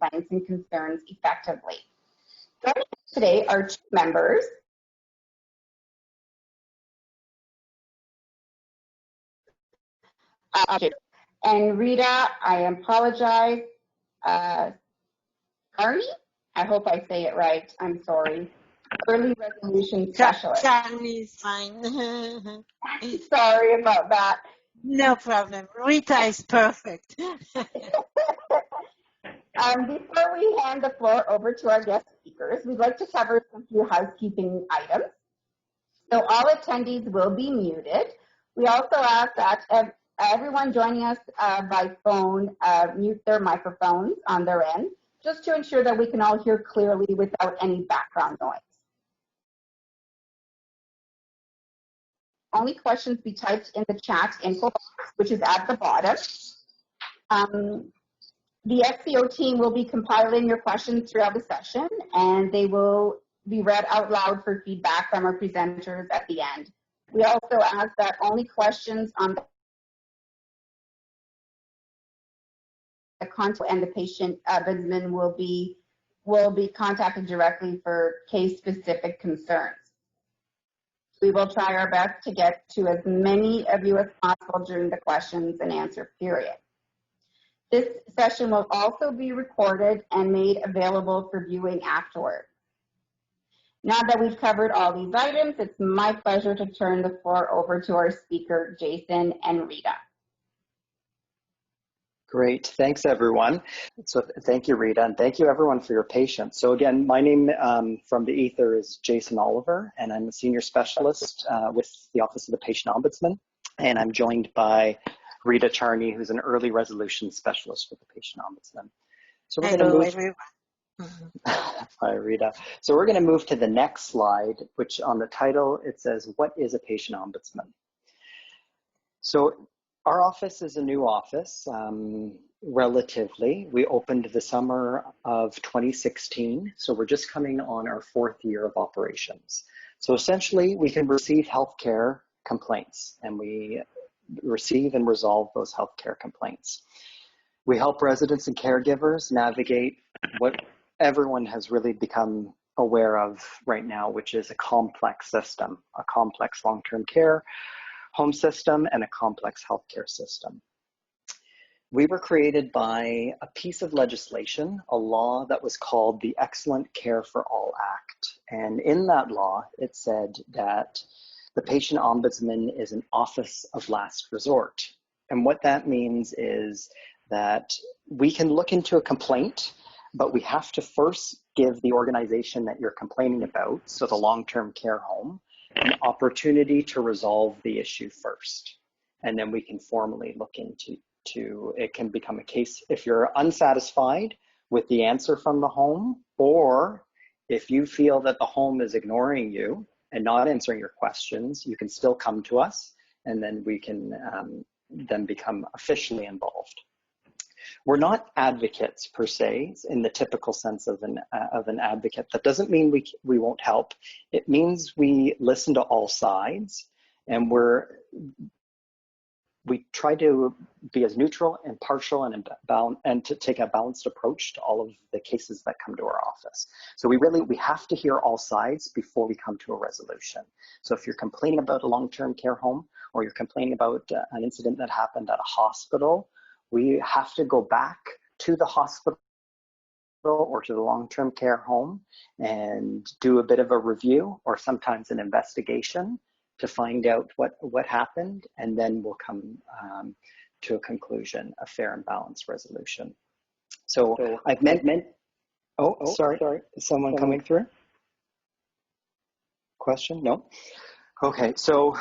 complaints and concerns effectively. Joining us today are two members. And Rita, I apologize. Carney, I hope I say it right. I'm sorry. Early resolution specialist. Carney is fine. Sorry about that. No problem. Rita is perfect. Before we hand the floor over to our guest speakers, we'd like to cover a few housekeeping items. So all attendees will be muted. We also ask that everyone joining us by phone mute their microphones on their end, just to ensure that we can all hear clearly without any background noise. Only questions be typed in the chat info box, which is at the bottom. The SCO team will be compiling your questions throughout the session, and they will be read out loud for feedback from our presenters at the end. We also ask that only questions on the contact and the patient ombudsman will be contacted directly for case-specific concerns. We will try our best to get to as many of you as possible during the questions and answer period. This session will also be recorded and made available for viewing afterward. Now that we've covered all these items, it's my pleasure to turn the floor over to our speaker, Jason and Rita. Great, thanks everyone. So thank you, Rita, and thank you everyone for your patience. So again, my name from the ether is Jason Oliver, and I'm a senior specialist with the Office of the Patient Ombudsman, and I'm joined by Rita Charney, who's an early resolution specialist with the Patient Ombudsman. So we're going to move. Everyone. Hi, Rita. So we're going to move to the next slide, which on the title, it says, what is a patient ombudsman? So our office is a new office, relatively. We opened the summer of 2016, so we're just coming on our 4th year of operations. So essentially, we can receive healthcare complaints, and we receive and resolve those healthcare complaints. We help residents and caregivers navigate what everyone has really become aware of right now, which is a complex system, a complex long-term care home system and a complex healthcare system. We were created by a piece of legislation, a law that was called the Excellent Care for All Act. And in that law, it said that the patient ombudsman is an office of last resort. And what that means is that we can look into a complaint, but we have to first give the organization that you're complaining about, so the long-term care home, an opportunity to resolve the issue first. And then we can formally look into it can become a case if you're unsatisfied with the answer from the home, or if you feel that the home is ignoring you and not answering your questions, you can still come to us, and then we can then become officially involved. We're not advocates per se in the typical sense of an advocate. That doesn't mean we won't help. It means we listen to all sides, and we try to be as neutral and partial and to take a balanced approach to all of the cases that come to our office. So we have to hear all sides before we come to a resolution. So if you're complaining about a long-term care home, or you're complaining about an incident that happened at a hospital, we have to go back to the hospital or to the long-term care home and do a bit of a review, or sometimes an investigation, to find out what happened, and then we'll come to a conclusion, a fair and balanced resolution. So I've sorry, is someone coming through? Question? No? Okay, so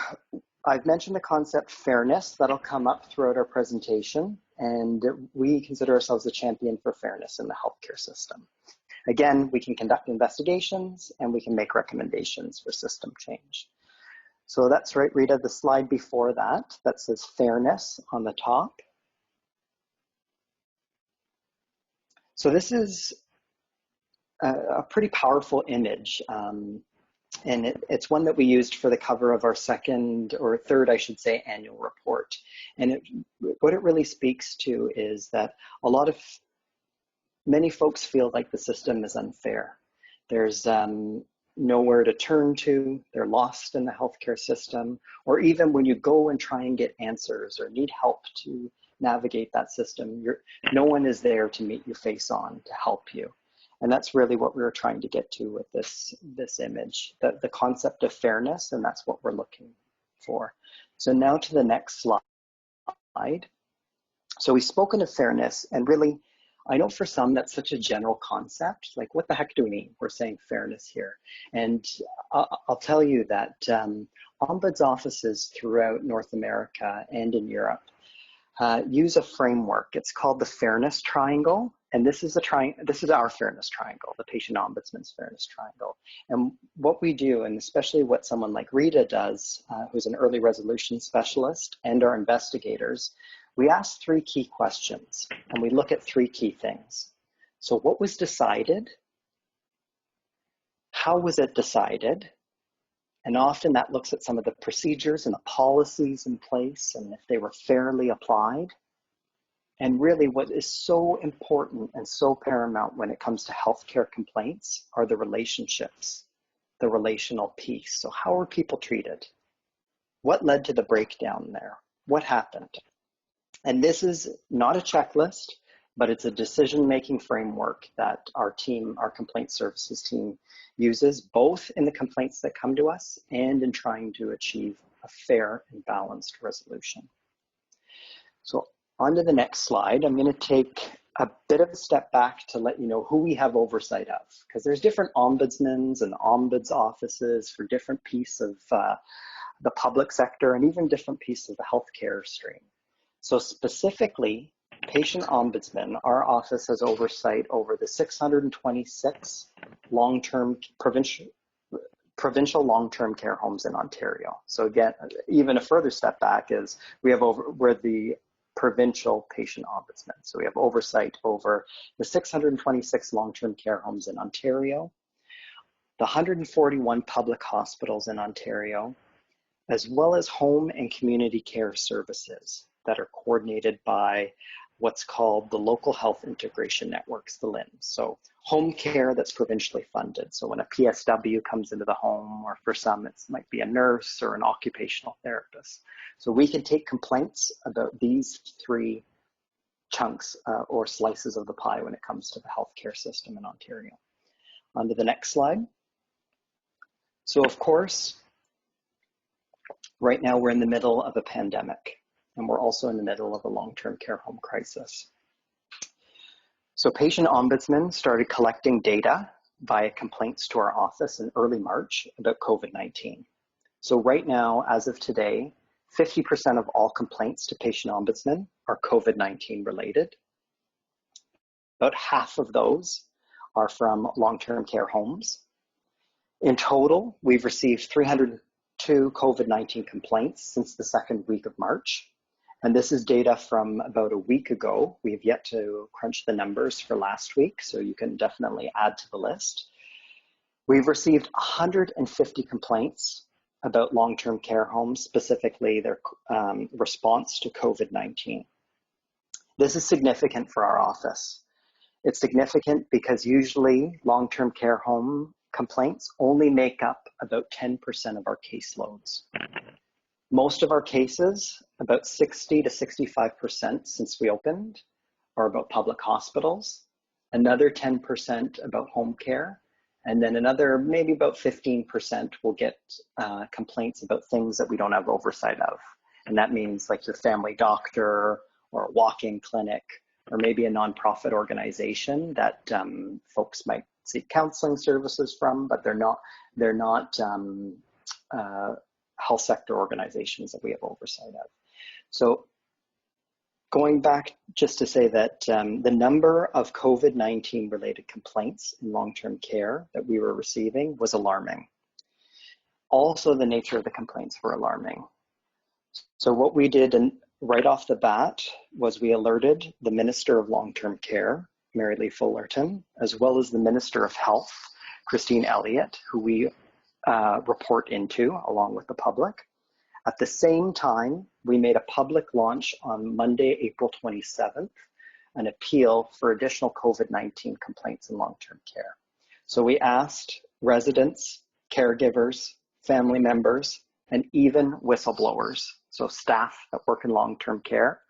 I've mentioned the concept fairness. That'll come up throughout our presentation, and we consider ourselves a champion for fairness in the healthcare system. Again, we can conduct investigations and we can make recommendations for system change. So that's right, Rita, the slide before that says fairness on the top. So this is a pretty powerful image. And it's one that we used for the cover of our second, or third, I should say, annual report. And what it really speaks to is that a lot of many folks feel like the system is unfair. There's nowhere to turn to, they're lost in the healthcare system, or even when you go and try and get answers or need help to navigate that system, no one is there to meet you face on to help you. And that's really what we were trying to get to with this image, the concept of fairness, and that's what we're looking for. So now to the next slide. So we've spoken of fairness, and really, I know for some that's such a general concept, like what the heck do we mean? We're saying fairness here. And I'll tell you that ombuds offices throughout North America and in Europe use a framework. It's called the Fairness Triangle. And this is our fairness triangle, the Patient Ombudsman's fairness triangle. And what we do, and especially what someone like Rita does, who's an early resolution specialist, and our investigators, we ask 3 key questions, and we look at 3 key things. So what was decided? How was it decided? And often that looks at some of the procedures and the policies in place and if they were fairly applied. And really what is so important and so paramount when it comes to healthcare complaints are the relationships, the relational piece. So how are people treated? What led to the breakdown there? What happened? And this is not a checklist, but it's a decision-making framework that our team, our complaint services team, uses both in the complaints that come to us and in trying to achieve a fair and balanced resolution. So on to the next slide. I'm going to take a bit of a step back to let you know who we have oversight of, because there's different ombudsmans and ombuds offices for different pieces of the public sector and even different pieces of the healthcare stream. So specifically, Patient Ombudsman, our office has oversight over the 626 long-term provincial long-term care homes in Ontario. So again, even a further step back is we're the provincial patient ombudsman. So we have oversight over the 626 long-term care homes in Ontario, the 141 public hospitals in Ontario, as well as home and community care services that are coordinated by what's called the local health integration networks, the LINs. So home care that's provincially funded. So when a PSW comes into the home, or for some, it might be a nurse or an occupational therapist. So we can take complaints about these 3 chunks or slices of the pie when it comes to the healthcare system in Ontario. On to the next slide. So of course, right now we're in the middle of a pandemic. And we're also in the middle of a long-term care home crisis. So Patient Ombudsman started collecting data via complaints to our office in early March about COVID-19. So right now, as of today, 50% of all complaints to Patient Ombudsman are COVID-19 related. About half of those are from long-term care homes. In total, we've received 302 COVID-19 complaints since the 2nd week of March. And this is data from about a week ago. We have yet to crunch the numbers for last week, so you can definitely add to the list. We've received 150 complaints about long-term care homes, specifically their response to COVID-19. This is significant for our office. It's significant because usually long-term care home complaints only make up about 10% of our caseloads. Most of our cases, about 60 to 65% since we opened, are about public hospitals, another 10% about home care, and then another maybe about 15% will get complaints about things that we don't have oversight of. And that means like your family doctor or a walk-in clinic, or maybe a nonprofit organization that folks might seek counseling services from, but they're not health sector organizations that we have oversight of. So going back just to say that the number of COVID-19 related complaints in long-term care that we were receiving was alarming. Also, the nature of the complaints were alarming. So what we did right off the bat was we alerted the Minister of Long-Term Care, Mary Lee Fullerton, as well as the Minister of Health, Christine Elliott, who we report into along with the public. At the same time, we made a public launch on Monday, April 27th, an appeal for additional COVID-19 complaints in long-term care. So we asked residents, caregivers, family members, and even whistleblowers, so staff that work in long-term care,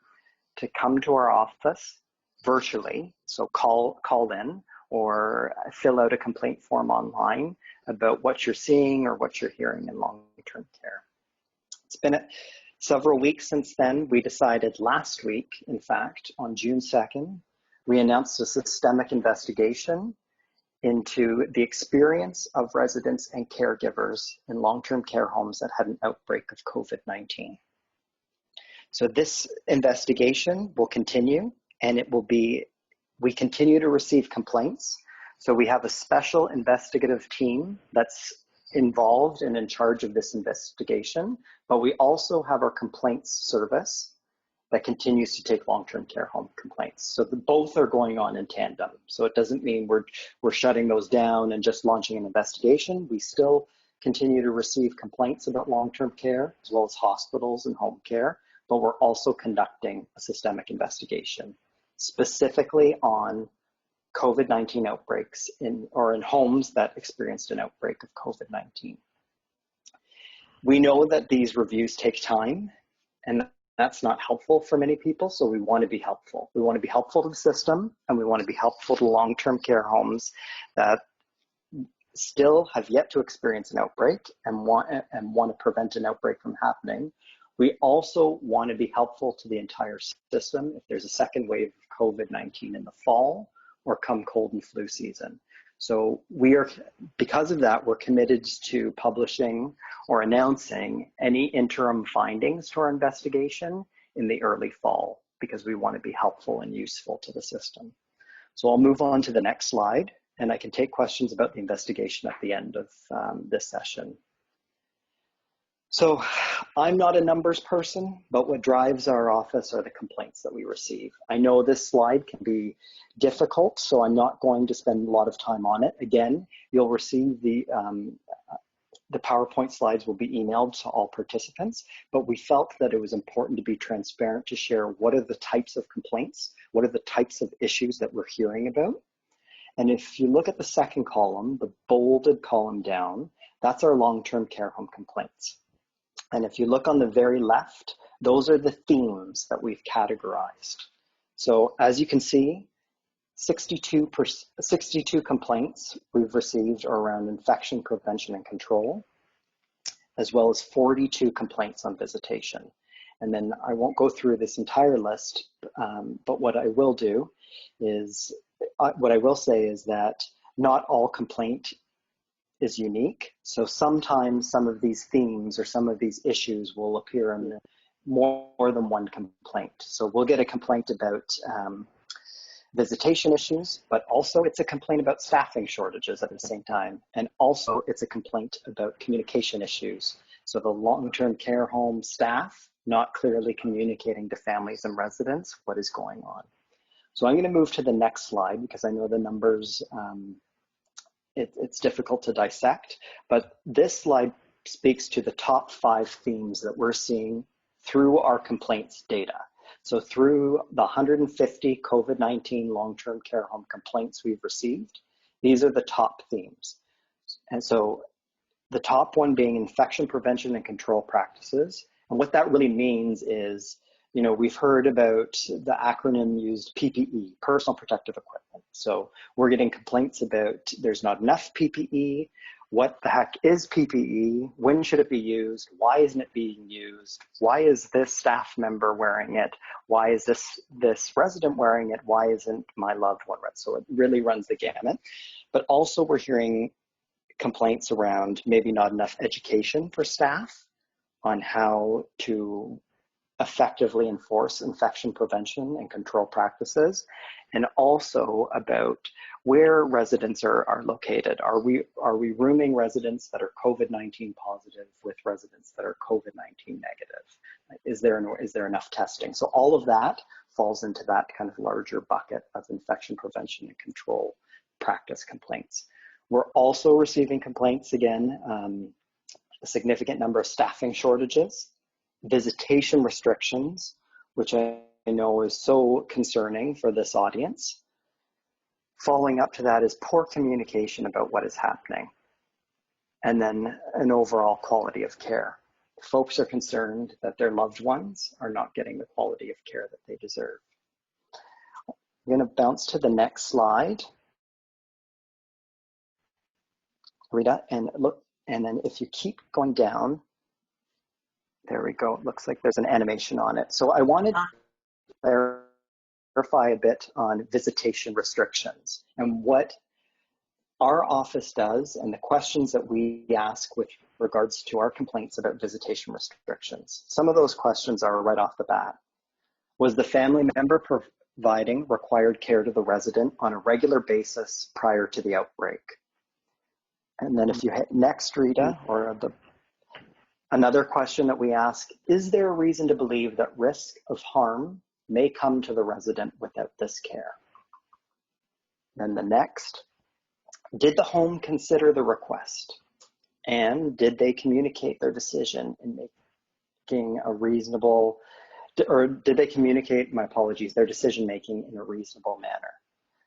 to come to our office virtually, so call in or fill out a complaint form online about what you're seeing or what you're hearing in long-term care. It's been several weeks since then. We decided last week, in fact, on June 2nd, we announced a systemic investigation into the experience of residents and caregivers in long-term care homes that had an outbreak of COVID-19. So this investigation will continue, and it will be, we continue to receive complaints. So we have a special investigative team that's involved and in charge of this investigation, but we also have our complaints service that continues to take long-term care home complaints. So both are going on in tandem. So it doesn't mean we're shutting those down and just launching an investigation. We still continue to receive complaints about long-term care, as well as hospitals and home care, but we're also conducting a systemic investigation, specifically on COVID-19 outbreaks in homes that experienced an outbreak of COVID-19. We know that these reviews take time, and that's not helpful for many people, so we want to be helpful. We want to be helpful to the system, and we want to be helpful to long-term care homes that still have yet to experience an outbreak and want to prevent an outbreak from happening. We also want to be helpful to the entire system if there's a second wave of COVID-19 in the fall or come cold and flu season. So because of that, we're committed to publishing or announcing any interim findings to our investigation in the early fall, because we want to be helpful and useful to the system. So I'll move on to the next slide, and I can take questions about the investigation at the end of this session. So I'm not a numbers person, but what drives our office are the complaints that we receive. I know this slide can be difficult, so I'm not going to spend a lot of time on it. Again, you'll receive the PowerPoint slides will be emailed to all participants, but we felt that it was important to be transparent, to share what are the types of complaints, what are the types of issues that we're hearing about. And if you look at the second column, the bolded column down, that's our long-term care home complaints. And if you look on the very left, those are the themes that we've categorized. So as you can see, 62 complaints we've received are around infection prevention and control, as well as 42 complaints on visitation. And then I won't go through this entire list, but what I will say is that not all complaint is unique. So sometimes some of these themes or some of these issues will appear in more than one complaint. So we'll get a complaint about visitation issues, but also it's a complaint about staffing shortages at the same time. And also it's a complaint about communication issues. So the long-term care home staff not clearly communicating to families and residents what is going on. So I'm going to move to the next slide because I know the numbers, it's difficult to dissect, but this slide speaks to the top 5 themes that we're seeing through our complaints data. So through the 150 COVID-19 long-term care home complaints we've received, these are the top themes. And so the top one being infection prevention and control practices. And what that really means is, you know, we've heard about the acronym used PPE, personal protective equipment. So we're getting complaints about there's not enough PPE. What the heck is PPE? When should it be used? Why isn't it being used? Why is this staff member wearing it? Why is this resident wearing it? Why isn't my loved one? So it really runs the gamut. But also we're hearing complaints around maybe not enough education for staff on how to effectively enforce infection prevention and control practices, and also about where residents are located. Are we rooming residents that are COVID-19 positive with residents that are COVID-19 negative? Is there enough testing? So all of that falls into that kind of larger bucket of infection prevention and control practice complaints. We're also receiving complaints, again, a significant number of staffing shortages, visitation restrictions, which I know is so concerning for this audience. Following up to that is poor communication about what is happening, and then an overall quality of care. Folks are concerned that their loved ones are not getting the quality of care that they deserve. I'm going to bounce to the next slide, Rita, and look, and then if you keep going down, there we go. It looks like there's an animation on it. So I wanted to clarify a bit on visitation restrictions and what our office does and the questions that we ask with regards to our complaints about visitation restrictions. Some of those questions are right off the bat. Was the family member providing required care to the resident on a regular basis prior to the outbreak? And then if you hit next, Rita, or another question that we ask, is there a reason to believe that risk of harm may come to the resident without this care? Then the next, did the home consider the request? And did they communicate their decision in making a reasonable, or did they communicate, my apologies, their decision making in a reasonable manner?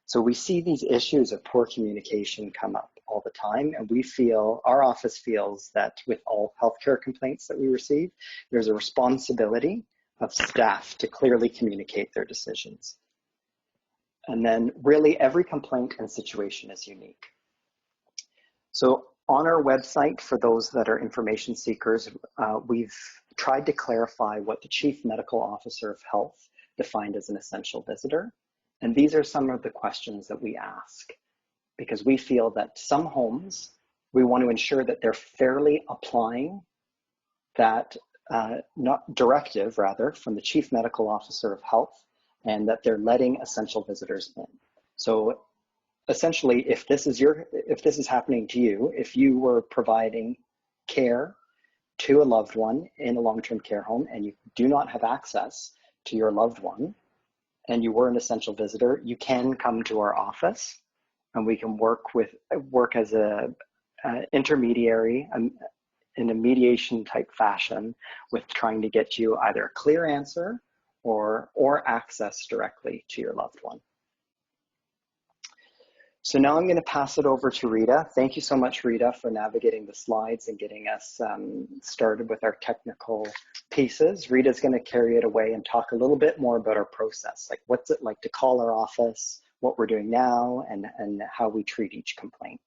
So we see these issues of poor communication come up all the time, and we feel, our office feels that with all healthcare complaints that we receive, there's a responsibility of staff to clearly communicate their decisions. And then really every complaint and situation is unique. So on our website, for those that are information seekers, we've tried to clarify what the Chief Medical Officer of Health defined as an essential visitor. And these are some of the questions that we ask, because we feel that some homes, we want to ensure that they're fairly applying that directive from the Chief Medical Officer of Health, and that they're letting essential visitors in. So essentially, if this is happening to you, if you were providing care to a loved one in a long-term care home and you do not have access to your loved one, and you were an essential visitor, you can come to our office, and we can work as a intermediary in a mediation type fashion with trying to get you either a clear answer or access directly to your loved one. So now I'm going to pass it over to Rita. Thank you so much, Rita, for navigating the slides and getting us started with our technical pieces. Rita's going to carry it away and talk a little bit more about our process, like what's it like to call our office, what we're doing now, and how we treat each complaint.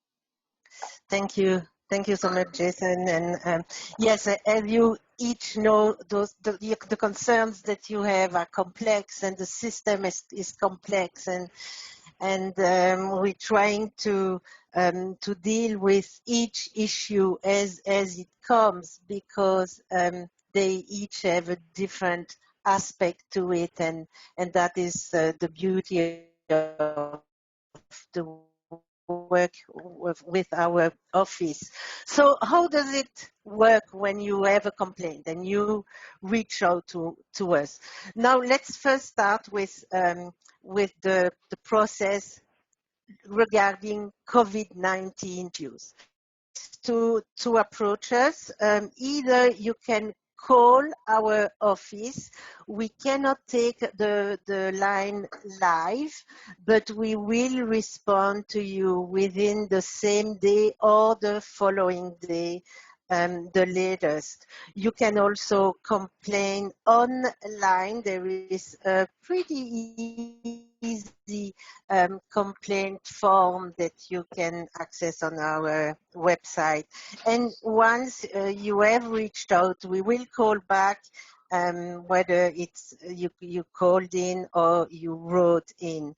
Thank you. Thank you so much, Jason. And yes, as you each know, the concerns that you have are complex, and the system is complex, and we're trying to deal with each issue as it comes, because they each have a different aspect to it, and that is the beauty of the work with our office. So how does it work when you have a complaint and you reach out to us? Now let's first start with the process regarding COVID-19 use. To approach us, either you can call our office. We cannot take the line live, but we will respond to you within the same day or the following day, the latest. You can also complain online. There is a pretty easy complaint form that you can access on our website. And once you have reached out, we will call back, whether it's you called in or you wrote in.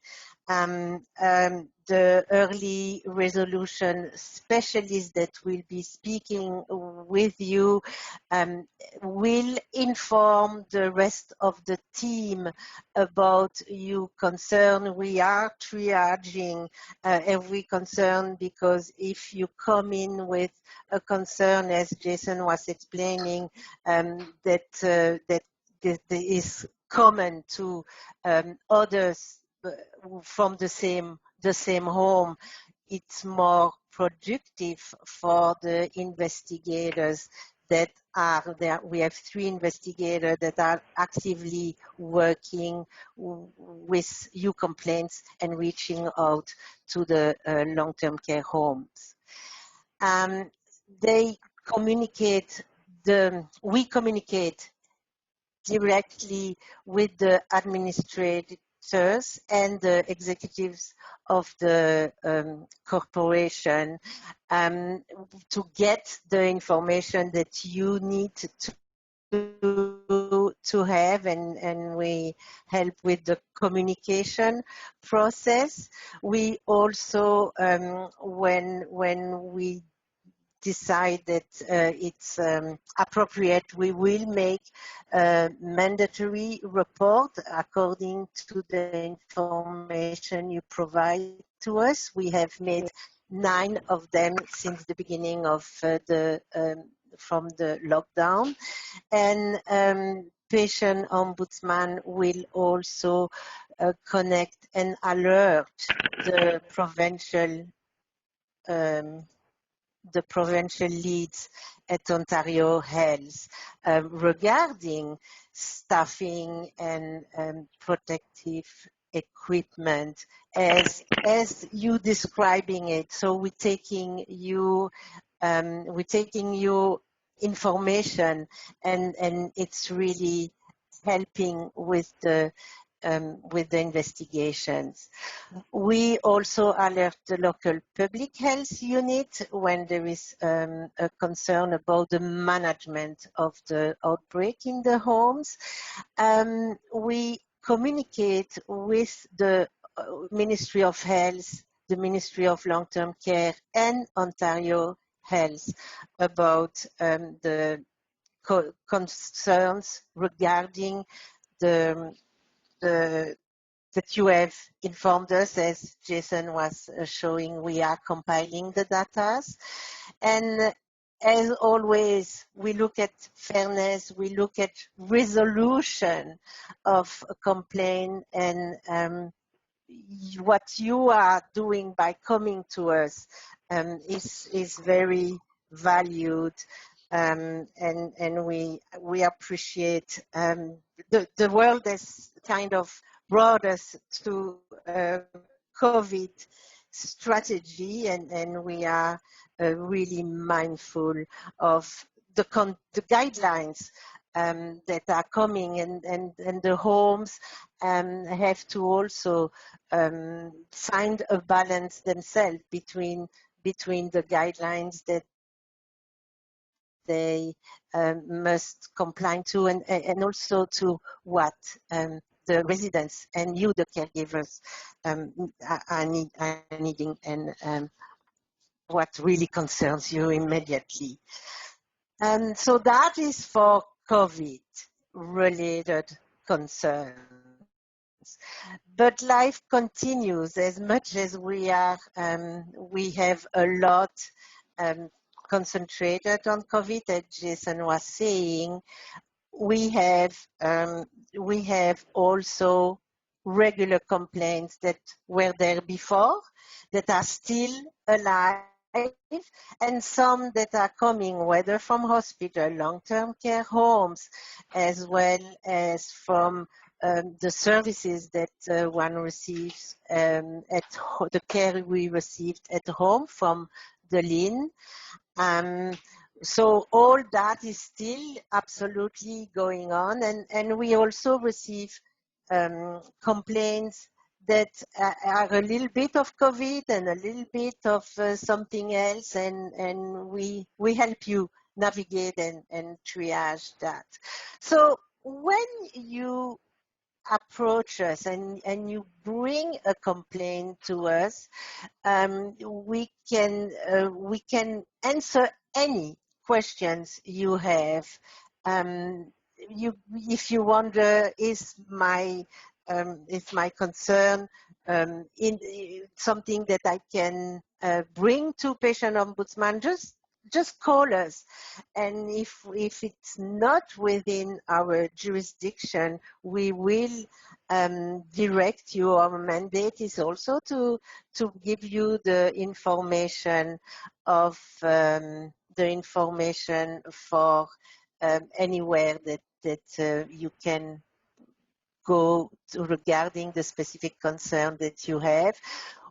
The early resolution specialist that will be speaking with you will inform the rest of the team about your concern. We are triaging every concern, because if you come in with a concern, as Jason was explaining, that is common to others from the same home, it's more productive for the investigators that are there. We have 3 investigators that are actively working with youth complaints and reaching out to the long-term care homes. They communicate, we communicate directly with the administrators and the executives of the corporation to get the information that you need to have, and we help with the communication process. We also, when we decide that it's appropriate, we will make a mandatory report according to the information you provide to us. We have made 9 of them since the beginning of from the lockdown, and Patient Ombudsman will also connect and alert the provincial leads at Ontario Health regarding staffing and protective equipment as you describing it. So we're taking you information, and it's really helping with the investigations. We also alert the local public health unit when there is a concern about the management of the outbreak in the homes. We communicate with the Ministry of Health, the Ministry of Long-Term Care, and Ontario Health about the concerns regarding that you have informed us. As Jason was showing, we are compiling the data. And as always, we look at fairness, we look at resolution of a complaint, and what you are doing by coming to us is very valued. And we appreciate the world has kind of brought us to COVID strategy, and we are really mindful of the guidelines that are coming, and the homes have to also find a balance themselves between the guidelines that they must comply to, and also to what the residents and you, the caregivers, are needing, and what really concerns you immediately. And so that is for COVID-related concerns. But life continues as much as we have a lot concentrated on COVID, as Jason was saying. We have also regular complaints that were there before, that are still alive, and some that are coming, whether from hospital, long-term care homes, as well as from the services that one receives the care we received at home from the LIN. So all that is still absolutely going on, and we also receive complaints that are a little bit of COVID and a little bit of something else, and we help you navigate and triage that. So when you approach us and you bring a complaint to us, we can answer any questions you have. If you wonder, is my concern in something that I can bring to Patient Ombudsman, just just call us. And if it's not within our jurisdiction, we will direct you. Our mandate is also to give you the information of for anywhere that you can go to regarding the specific concern that you have.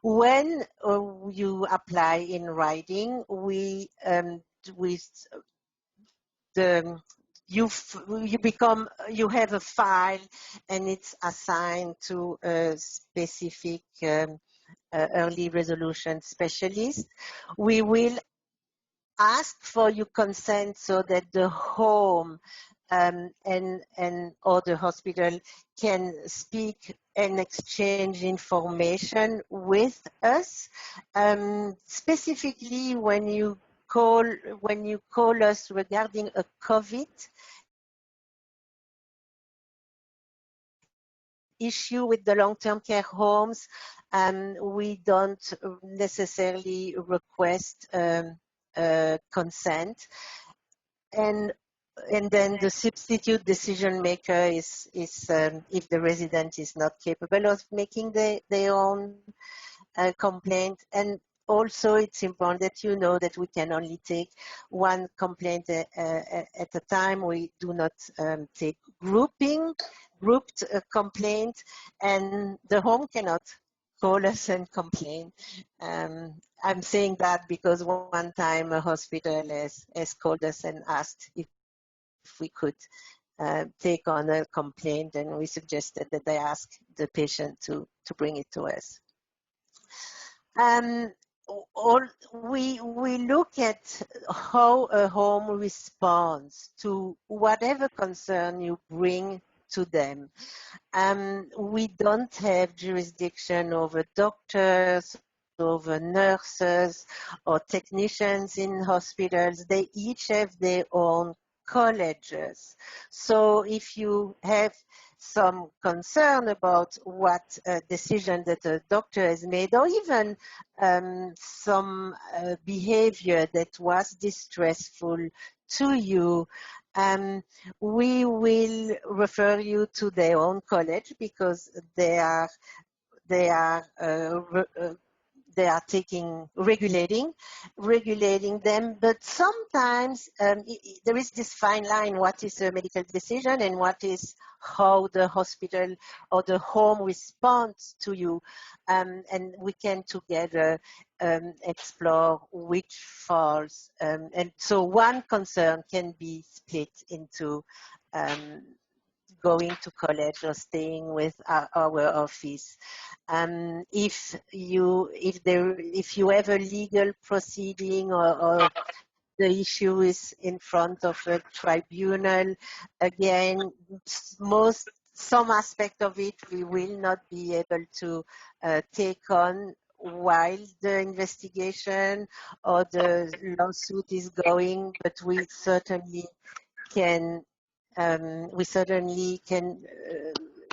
When you apply in writing, you have a file, and it's assigned to a specific early resolution specialist. We will ask for your consent so that the home and or the hospital can speak and exchange information with us. Specifically, when you call us regarding a COVID issue with the long-term care homes, we don't necessarily request consent, and then the substitute decision maker is if the resident is not capable of making their own complaint. And also, it's important that you know that we can only take one complaint at a time. We do not take grouped complaint, and the home cannot call us and complain. I'm saying that because one time a hospital has called us and asked if we could take on a complaint, and we suggested that they ask the patient to bring it to us. We look at how a home responds to whatever concern you bring to them. We don't have jurisdiction over doctors, over nurses, or technicians in hospitals. They each have their own colleges. So if you have some concern about what decision that a doctor has made, or even some behavior that was distressful to you, we will refer you to their own college, because they are regulating them. But sometimes there is this fine line: what is a medical decision and what is how the hospital or the home responds to you, and we can together explore which falls, and so one concern can be split into going to college or staying with our office. If you have a legal proceeding, or the issue is in front of a tribunal, again, some aspect of it we will not be able to take on while the investigation or the lawsuit is going, but we certainly can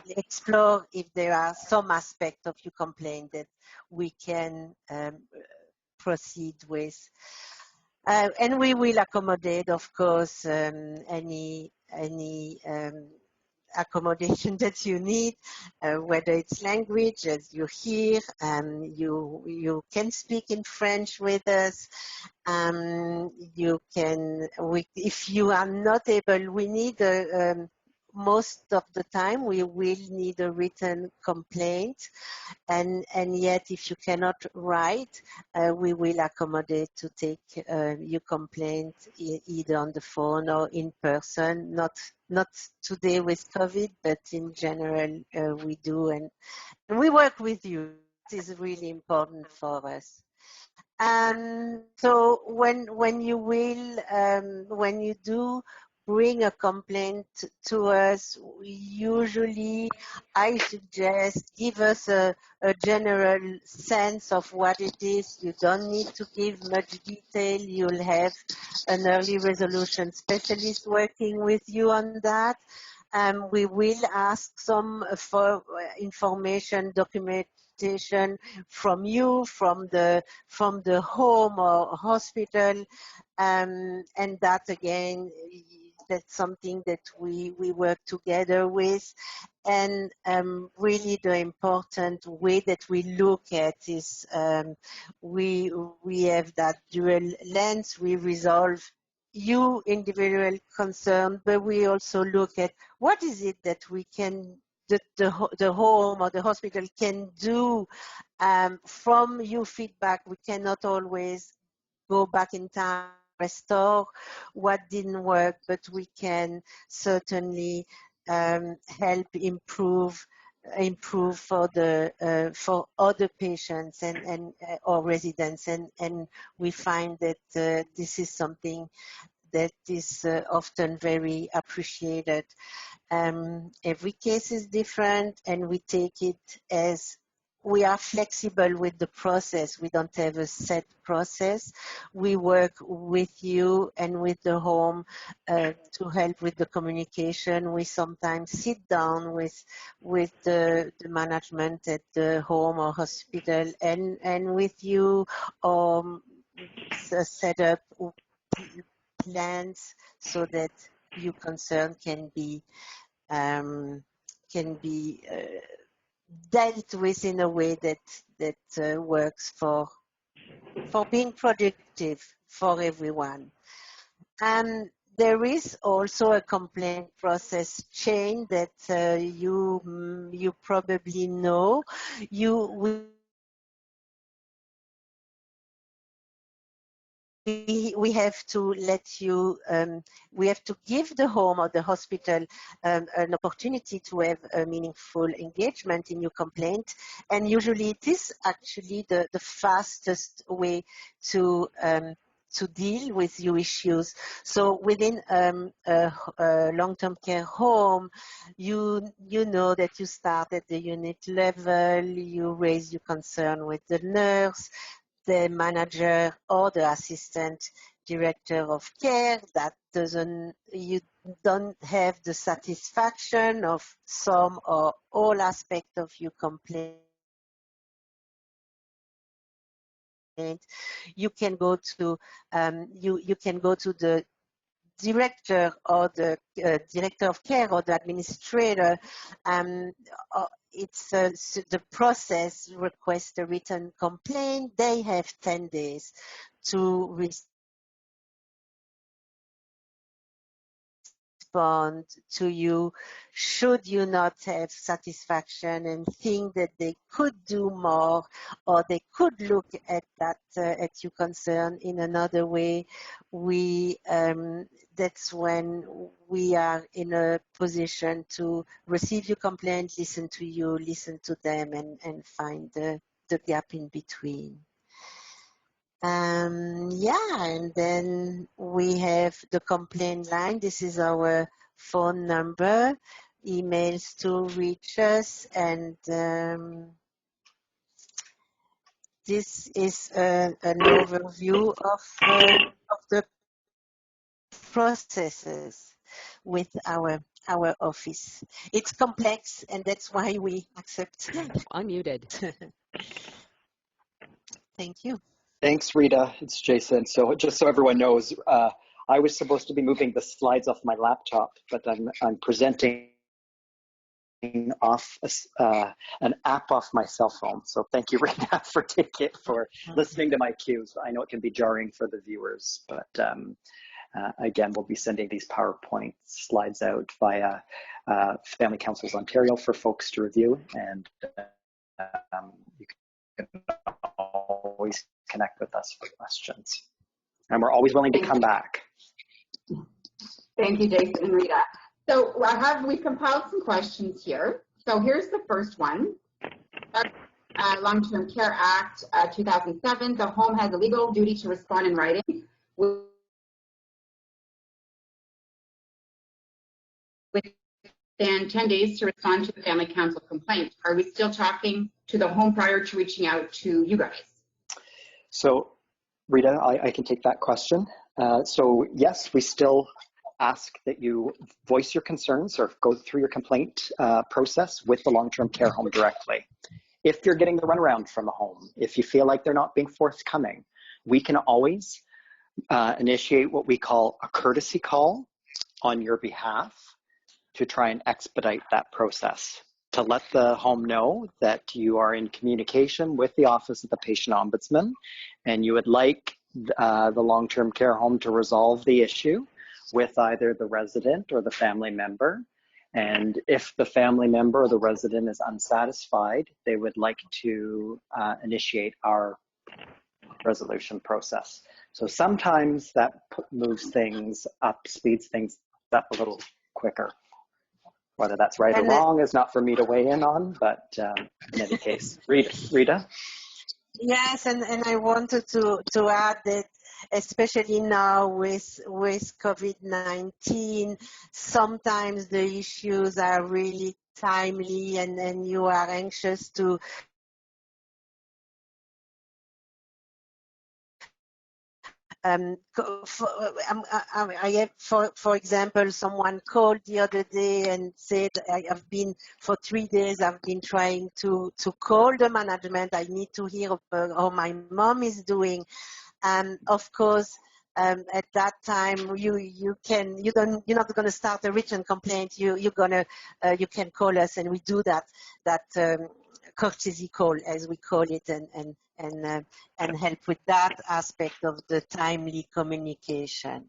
explore if there are some aspect of your complaint that we can proceed with. And we will accommodate, of course, any accommodation that you need, whether it's language, as you hear, you can speak in French with us. If you are not able, we need most of the time we will need a written complaint, and yet if you cannot write, we will accommodate to take your complaint either on the phone or in person. Not today with COVID, but in general we do, and we work with you. It is really important for us. So when you do bring a complaint to us, usually I suggest give us a general sense of what it is. You don't need to give much detail. You'll have an early resolution specialist working with you on that. We will ask some for information, documentation from you, from the home or hospital, And that again, that's something that we work together with. And really the important way that we look at is we have that dual lens. We resolve you individual concern, but we also look at what is it that we can, the home or the hospital can do from your feedback. We cannot always go back in time, restore what didn't work, but we can certainly help improve for the for other patients and or residents, and we find that this is something that is often very appreciated. Every case is different, and we take it as we are flexible with the process. We don't have a set process. We work with you and with the home to help with the communication. We sometimes sit down with the management at the home or hospital and with you set up plans so that your concern can be dealt with in a way that works for being productive for everyone. And there is also a complaint process chain that you probably know. We have to let you, we have to give the home or the hospital an opportunity to have a meaningful engagement in your complaint. And usually it is actually the fastest way to deal with your issues. So within a long-term care home, you know that you start at the unit level, you raise your concern with the nurse, the manager or the assistant director of care. That you don't have the satisfaction of some or all aspects of your complaint. You can go to you can go to the director or the director of care or the administrator. It's the process requests a written complaint. They have 10 days to respond to you should you not have satisfaction and think that they could do more, or they could look at that at your concern in another way. That's when we are in a position to receive your complaint, listen to you, listen to them, and find the gap in between. And then we have the complaint line. This is our phone number, emails to reach us, and this is an overview of the processes with our office. It's complex, and that's why we accept. Unmuted. Thank you. Thanks, Rita. It's Jason. So just so everyone knows, I was supposed to be moving the slides off my laptop, but I'm presenting off an app off my cell phone. So thank you, Rita, for listening to my cues. I know it can be jarring for the viewers, but again, we'll be sending these PowerPoint slides out via Family Councils Ontario for folks to review, and you can always connect with us for questions. And we're always willing to come back. Thank you, Jason and Rita. So we've compiled some questions here. So here's the first one. Long-Term Care Act 2007, the home has a legal duty to respond in writing within 10 days to respond to the Family Council complaint. Are we still talking to the home prior to reaching out to you guys? So, Rita, I can take that question. So yes, we still ask that you voice your concerns or go through your complaint process with the long-term care home directly. If you're getting the runaround from a home, if you feel like they're not being forthcoming, we can always initiate what we call a courtesy call on your behalf to try and expedite that process, to let the home know that you are in communication with the Office of the Patient Ombudsman and you would like the long-term care home to resolve the issue with either the resident or the family member. And if the family member or the resident is unsatisfied, they would like to initiate our resolution process. So sometimes that moves things up, speeds things up a little quicker. Whether that's right or wrong is not for me to weigh in on, but in any case, Rita? Yes, and I wanted to add that especially now with COVID-19, sometimes the issues are really timely and you are anxious to for example, someone called the other day and said, for 3 days, I've been trying to call the management. I need to hear how my mom is doing. And of course, at that time, you're not going to start a written complaint. You can call us and we do that courtesy call, as we call it, and help with that aspect of the timely communication.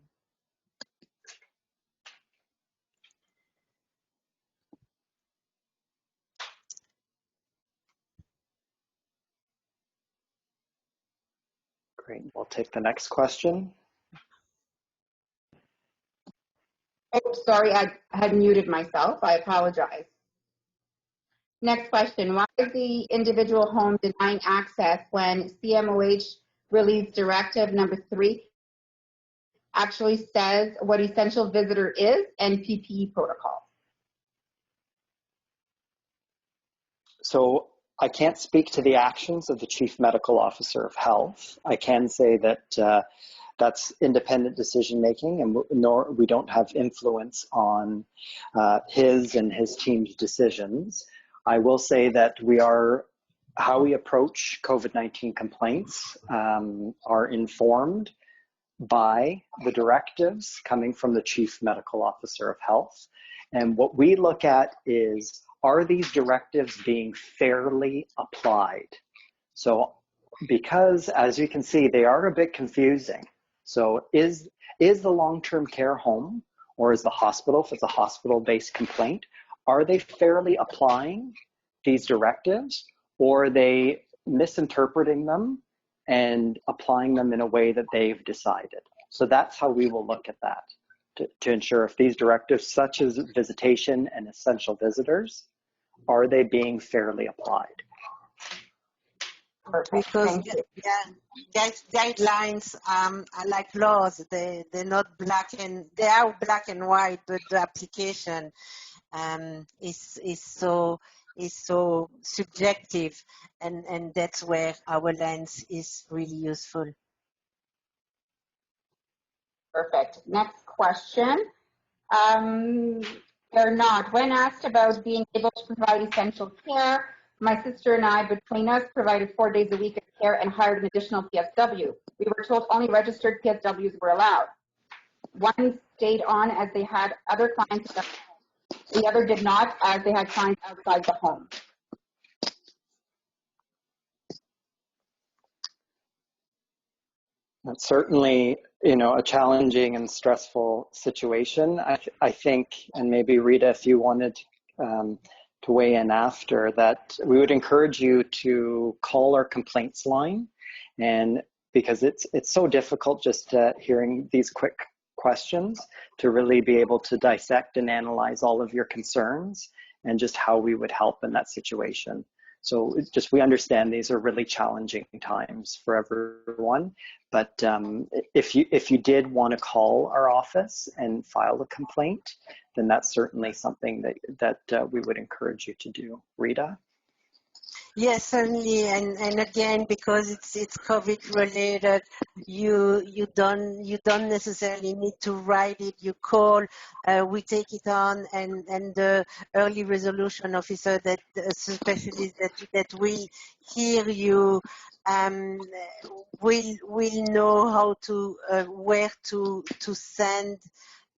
Great, we'll take the next question. Oh, sorry, I had muted myself. I apologize. Next question, why is the individual home denying access when CMOH release directive number 3 actually says what essential visitor is and PPE protocol? So I can't speak to the actions of the Chief Medical Officer of Health. I can say that that's independent decision making, and we don't have influence on his and his team's decisions. I will say that how we approach COVID-19 complaints are informed by the directives coming from the Chief Medical Officer of Health. And what we look at is, are these directives being fairly applied? So, because as you can see, they are a bit confusing. So is the long-term care home, or is the hospital, if it's a hospital-based complaint, are they fairly applying these directives, or are they misinterpreting them and applying them in a way that they've decided? So that's how we will look at that, to ensure if these directives, such as visitation and essential visitors, are they being fairly applied? Because guidelines are like laws. They're not they are black and white, but the application is so subjective, and that's where our lens is really useful. Perfect. Next question. They're not. When asked about being able to provide essential care, my sister and I, between us, provided 4 days a week of care and hired an additional PSW. We were told only registered PSWs were allowed. One stayed on as they had other clients. The other did not, as they had clients outside the home. That's certainly, a challenging and stressful situation. I think, and maybe Rita, if you wanted to weigh in after that, we would encourage you to call our complaints line, and because it's so difficult just hearing these quick questions to really be able to dissect and analyze all of your concerns and just how we would help in that situation. So we understand these are really challenging times for everyone, but if you did want to call our office and file a complaint, then that's certainly something that we would encourage you to do. Rita? Yes, certainly, and again, because it's COVID related, you don't necessarily need to write it. You call, we take it on, and the early resolution officer, that specialist that will hear you, will know how to where to send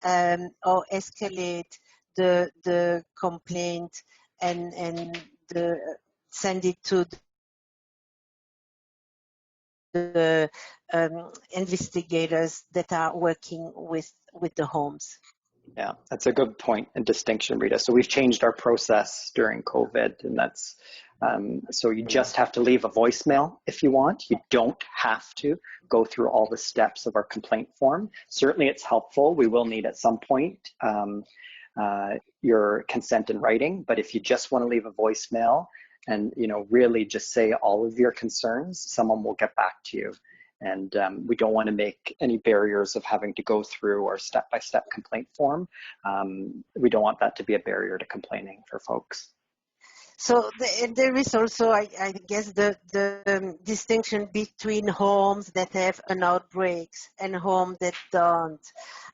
or escalate the complaint, and the send it to the investigators that are working with the homes. Yeah, that's a good point and distinction, Rita. So we've changed our process during COVID, and that's so you just have to leave a voicemail if you want. You don't have to go through all the steps of our complaint form. Certainly it's helpful. We will need at some point your consent in writing, but if you just want to leave a voicemail and really just say all of your concerns, someone will get back to you. And we don't want to make any barriers of having to go through our step-by-step complaint form. We don't want that to be a barrier to complaining for folks. So there is also, I guess, the distinction between homes that have an outbreaks and homes that don't,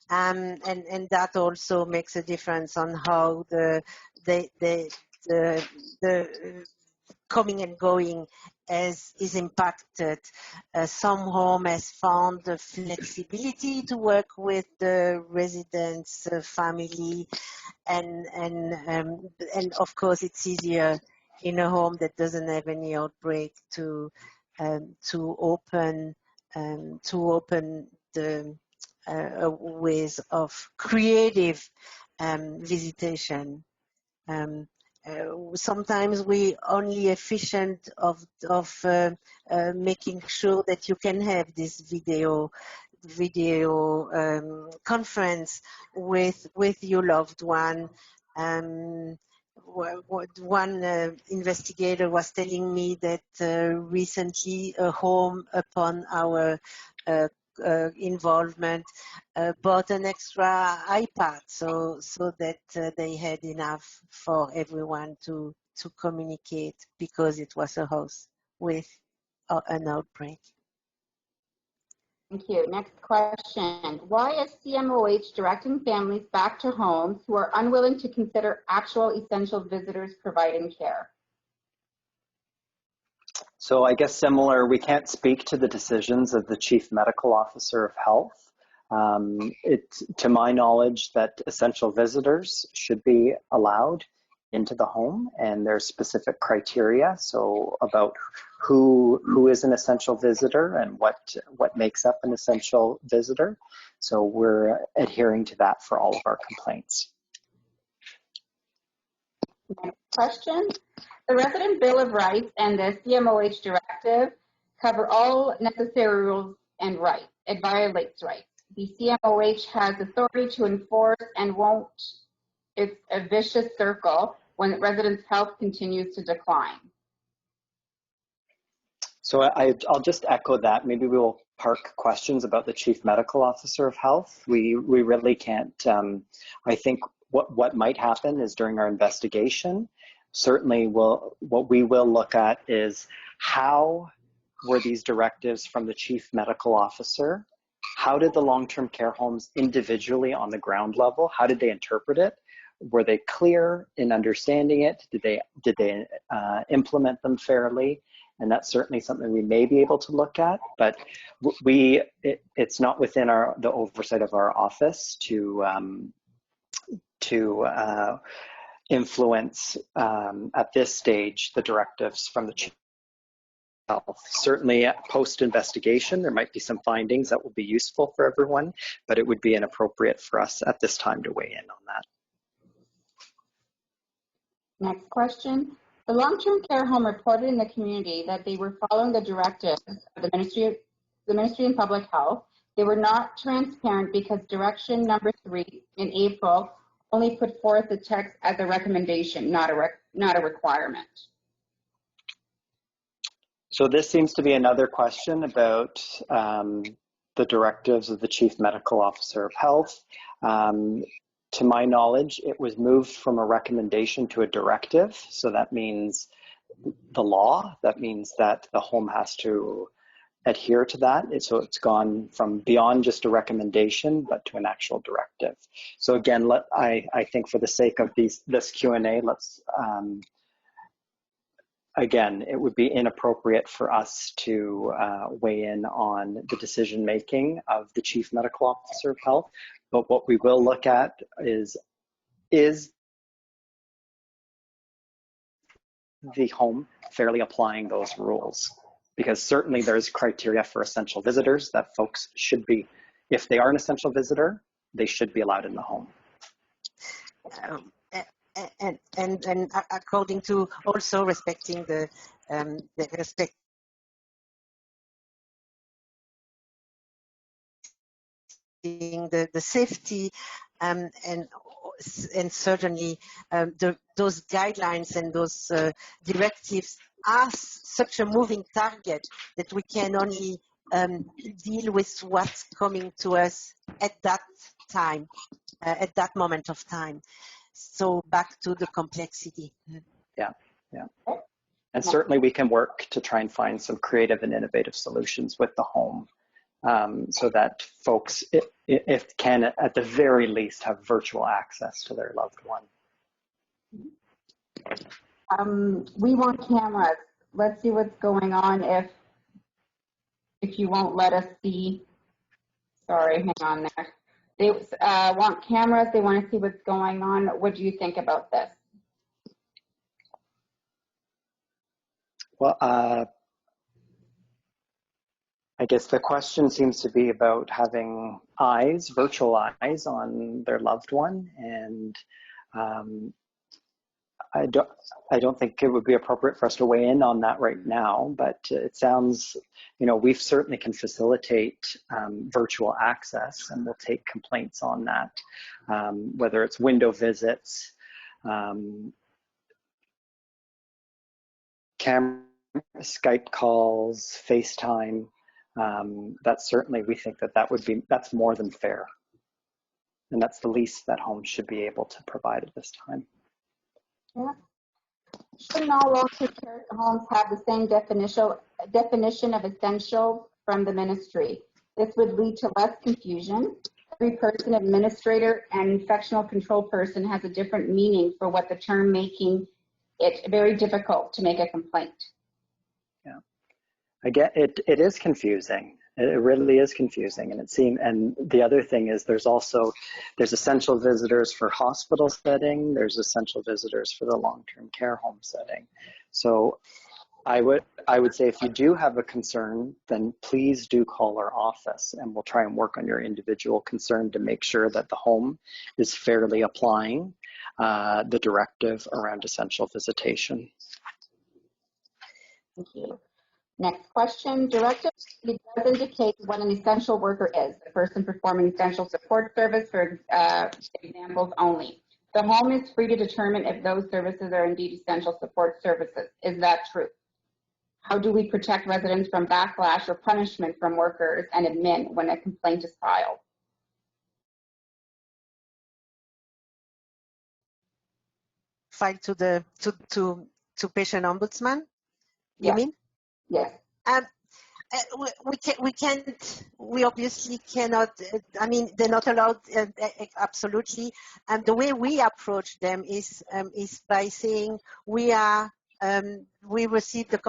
and that also makes a difference on how the coming and going is impacted. Some home has found the flexibility to work with the residents' family, and of course it's easier in a home that doesn't have any outbreak to open the ways of creative visitation. Sometimes we only efficient of making sure that you can have this video conference with your loved one. One investigator was telling me that recently a home upon our involvement bought an extra iPad so that they had enough for everyone to communicate, because it was a house with an outbreak. Thank you. Next question. Why is CMOH directing families back to homes who are unwilling to consider actual essential visitors providing care? So I guess similar, we can't speak to the decisions of the Chief Medical Officer of Health. To my knowledge, that essential visitors should be allowed into the home, and there's specific criteria, so about who is an essential visitor and what makes up an essential visitor. So we're adhering to that for all of our complaints. Next question. The Resident Bill of Rights and the CMOH directive cover all necessary rules and rights. It violates rights. The CMOH has authority to enforce and won't. It's a vicious circle when residents' health continues to decline. So I'll just echo that. Maybe we will park questions about the Chief Medical Officer of Health. We really can't. I think what might happen is during our investigation, certainly what we will look at is how were these directives from the Chief Medical Officer? How did the long-term care homes individually on the ground level, how did they interpret it? Were they clear in understanding it? Did they implement them fairly? And that's certainly something we may be able to look at, but it's not within the oversight of our office to influence at this stage the directives from the Chief of Health. Certainly post-investigation, there might be some findings that will be useful for everyone, but it would be inappropriate for us at this time to weigh in on that. Next question. The long-term care home reported in the community that they were following the directives of the Ministry of Public Health. They were not transparent because direction number 3 in April only put forth the text as a recommendation, not a requirement. So this seems to be another question about the directives of the Chief Medical Officer of Health. To my knowledge, it was moved from a recommendation to a directive. So that means the law. That means that the home has to adhere to that. So it's gone from beyond just a recommendation, but to an actual directive. So again, I think for the sake of this Q&A, let's, again, it would be inappropriate for us to weigh in on the decision-making of the Chief Medical Officer of Health, but what we will look at is the home fairly applying those rules? Because certainly there's criteria for essential visitors that folks should be, if they are an essential visitor, they should be allowed in the home. And according to also respecting the safety and certainly those guidelines and those directives are such a moving target that we can only deal with what's coming to us at that time, at that moment of time. So back to the complexity. Yeah. And certainly we can work to try and find some creative and innovative solutions with the home so that folks, if can, at the very least, have virtual access to their loved one. We want cameras. Let's see what's going on if you won't let us see. Sorry, hang on there. They want cameras. They want to see what's going on. What do you think about this? Well, I guess the question seems to be about having eyes, virtual eyes on their loved one, and I don't think it would be appropriate for us to weigh in on that right now, but it sounds, we certainly can facilitate virtual access, and we'll take complaints on that, whether it's window visits, camera, Skype calls, FaceTime. That's certainly, we think that's more than fair. And that's the least that homes should be able to provide at this time. Yeah. Shouldn't all long-term care homes have the same definition of essential from the ministry? This would lead to less confusion. Every person, administrator, and infectional control person has a different meaning for what the term, making it very difficult to make a complaint. Yeah, again, it is confusing. It really is confusing, and the other thing is there's essential visitors for hospital setting, there's essential visitors for the long-term care home setting. So I would say if you do have a concern, then please do call our office, and we'll try and work on your individual concern to make sure that the home is fairly applying the directive around essential visitation. Thank you. Next question. Directive does indicate what an essential worker is, the person performing essential support service, for examples only. The home is free to determine if those services are indeed essential support services. Is that true? How do we protect residents from backlash or punishment from workers and admin when a complaint is filed? File to Patient Ombudsman, you mean? Yes. We obviously cannot, they're not allowed, absolutely. And the way we approach them is by saying we received a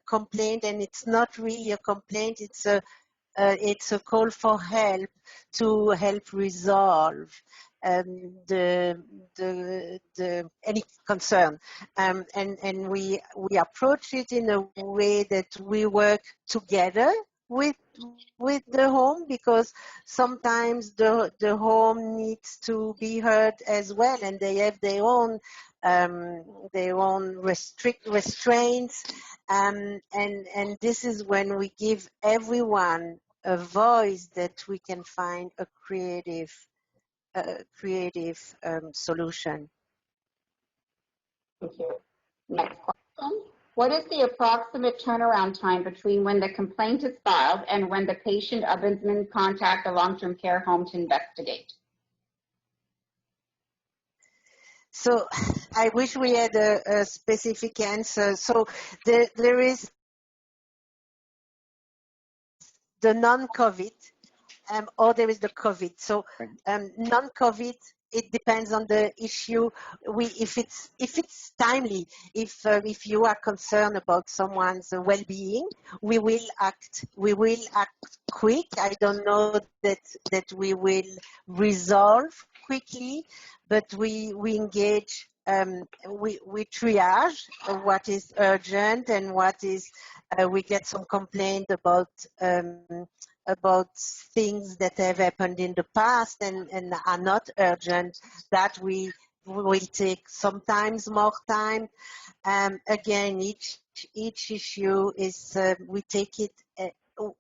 complaint, and it's not really a complaint, it's a call for help to help resolve any concern, and we approach it in a way that we work together with the home, because sometimes the home needs to be heard as well, and they have their own restraints, and this is when we give everyone a voice that we can find a creative solution. Thank you. Next question. What is the approximate turnaround time between when the complaint is filed and when the patient ombudsman contact the long-term care home to investigate? So I wish we had a specific answer. So there is the non-COVID, or there is the COVID. So non-COVID, it depends on the issue. If it's timely, if you are concerned about someone's well-being, we will act. We will act quick. I don't know that we will resolve quickly, but we engage. We triage what is urgent and what is. We get some complaint about things that have happened in the past and are not urgent, that we will take sometimes more time. Again, each issue is, we take it,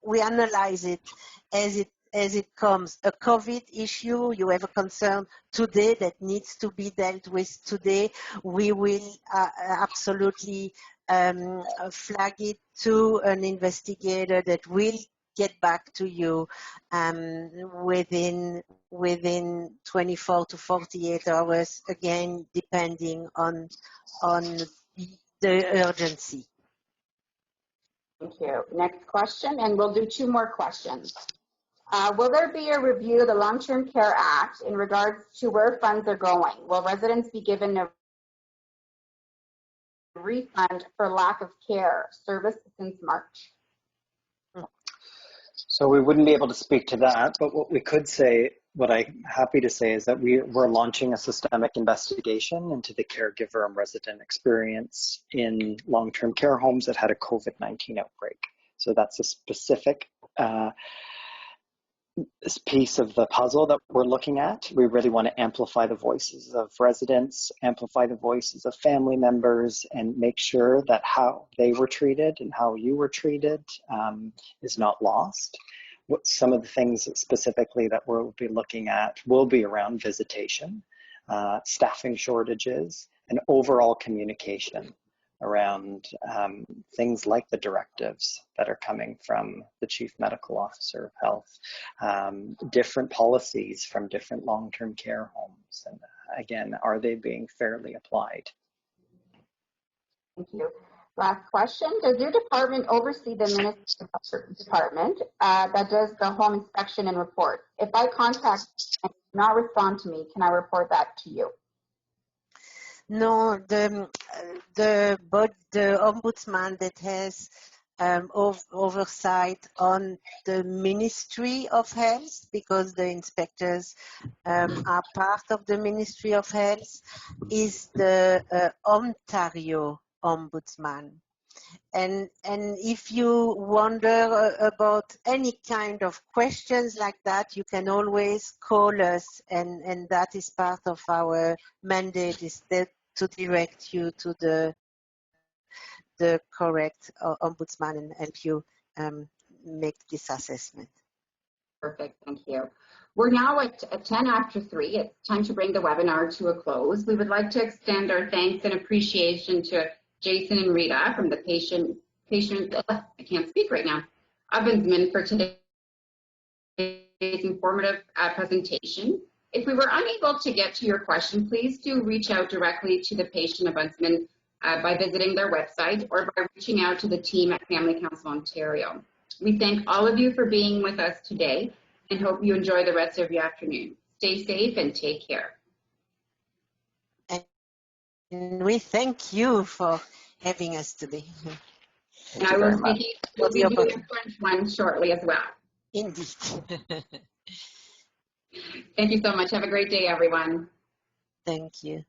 we analyze it as it comes. A COVID issue, you have a concern today that needs to be dealt with today, we will absolutely flag it to an investigator that will get back to you within 24 to 48 hours, again, depending on the urgency. Thank you. Next question, and we'll do 2 more questions. Will there be a review of the Long-Term Care Act in regards to where funds are going? Will residents be given a refund for lack of care service since March? So we wouldn't be able to speak to that, but what we could say, what I'm happy to say, is that we're launching a systemic investigation into the caregiver and resident experience in long-term care homes that had a COVID-19 outbreak. So that's a specific piece of the puzzle that we're looking at. We really want to amplify the voices of residents, amplify the voices of family members, and make sure that how they were treated and how you were treated is not lost. Some of the things specifically that we'll be looking at will be around visitation, staffing shortages, and overall communication around things like the directives that are coming from the Chief Medical Officer of Health, different policies from different long-term care homes, and again, are they being fairly applied? Thank you. Last question, does your department oversee the Ministry department that does the home inspection and report? If I contact and do not respond to me, can I report that to you? No, the ombudsman that has oversight on the Ministry of Health, because the inspectors are part of the Ministry of Health, is the Ontario Ombudsman. And if you wonder about any kind of questions like that, you can always call us, and that is part of our mandate, is that to direct you to the correct ombudsman and help you make this assessment. Perfect, thank you. We're now at 10 after 3. It's time to bring the webinar to a close. We would like to extend our thanks and appreciation to Jason and Rita from the Patient I can't speak right now, Ombudsman, for today's informative presentation. If we were unable to get to your question, please do reach out directly to the Patient Ombudsman by visiting their website or by reaching out to the team at Family Council Ontario. We thank all of you for being with us today and hope you enjoy the rest of your afternoon. Stay safe and take care. And we thank you for having us today. And I will be doing a French one shortly as well. Indeed. Thank you so much. Have a great day, everyone. Thank you.